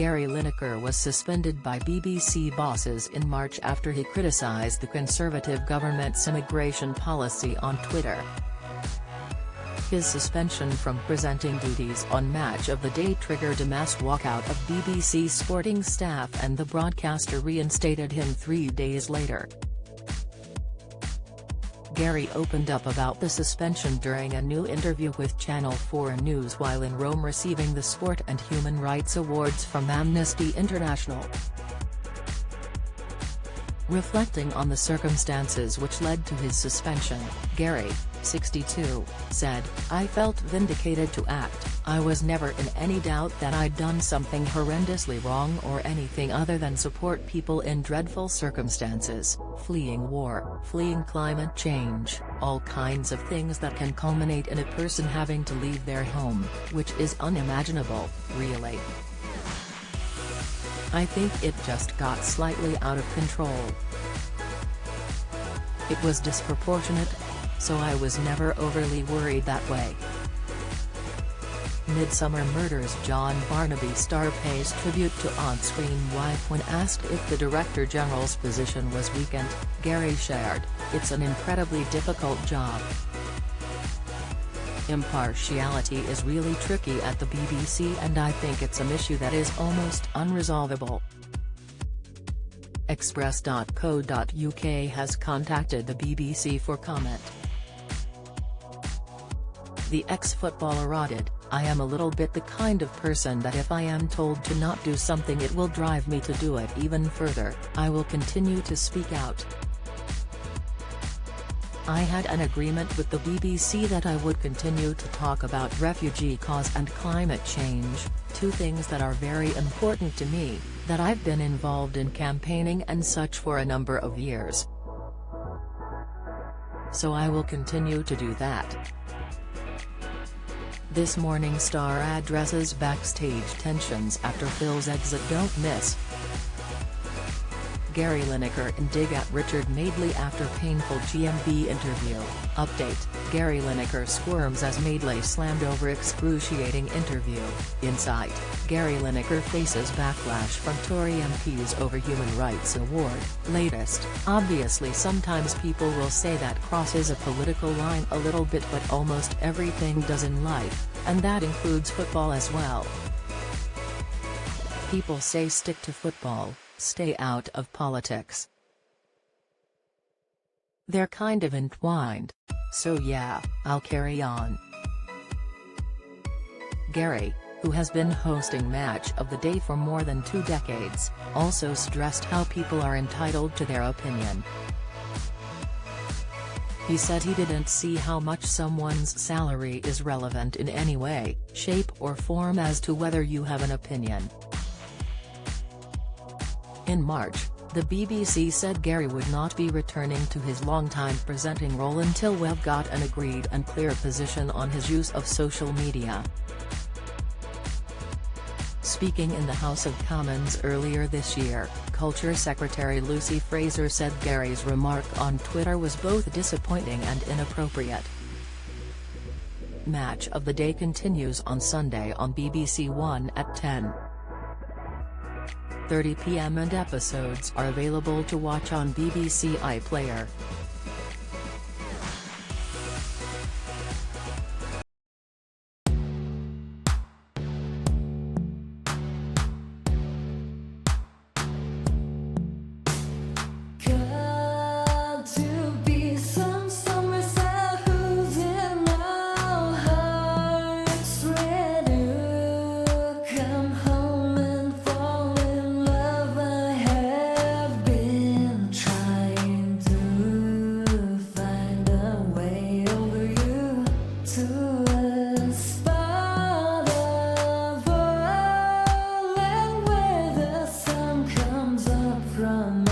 Gary Lineker was suspended by BBC bosses in March after he criticised the Conservative government's immigration policy on Twitter. His suspension from presenting duties on Match of the Day triggered a mass walkout of BBC sporting staff, and the broadcaster reinstated him 3 days later. Gary opened up about the suspension during a new interview with Channel 4 News while in Rome receiving the Sport and Human Rights Awards from Amnesty International. Reflecting on the circumstances which led to his suspension, Gary, 62, said, "I felt vindicated to act. I was never in any doubt that I'd done something horrendously wrong or anything other than support people in dreadful circumstances, fleeing war, fleeing climate change, all kinds of things that can culminate in a person having to leave their home, which is unimaginable, really. I think it just got slightly out of control. It was disproportionate, so I was never overly worried that way." Midsomer Murders John Barnaby star pays tribute to on-screen wife when asked if the Director General's position was weakened. Gary shared, "It's an incredibly difficult job. Impartiality is really tricky at the BBC, and I think it's an issue that is almost unresolvable." Express.co.uk has contacted the BBC for comment. The ex-footballer added, "I am a little bit the kind of person that if I am told to not do something it will drive me to do it even further. I will continue to speak out. I had an agreement with the BBC that I would continue to talk about refugee cause and climate change, two things that are very important to me, that I've been involved in campaigning and such for a number of years. So I will continue to do that." This Morning star addresses backstage tensions after Phil's exit. Don't miss. Gary Lineker in dig at Richard Madeley after painful GMB interview. Update: Gary Lineker squirms as Madeley slammed over excruciating interview. Insight: Gary Lineker faces backlash from Tory MPs over Human Rights Award. Latest: obviously sometimes people will say that crosses a political line a little bit, but almost everything does in life, and that includes football as well. People say stick to football, stay out of politics. They're kind of entwined. So yeah, I'll carry on. Gary, who has been hosting Match of the Day for more than 2 decades, also stressed how people are entitled to their opinion. He said he didn't see how much someone's salary is relevant in any way, shape or form as to whether you have an opinion. In March, the BBC said Gary would not be returning to his longtime presenting role until we've got an agreed and clear position on his use of social media. Speaking in the House of Commons earlier this year, Culture Secretary Lucy Fraser said Gary's remark on Twitter was both disappointing and inappropriate. Match of the Day continues on Sunday on BBC One at 10:30 p.m. and episodes are available to watch on BBC iPlayer. From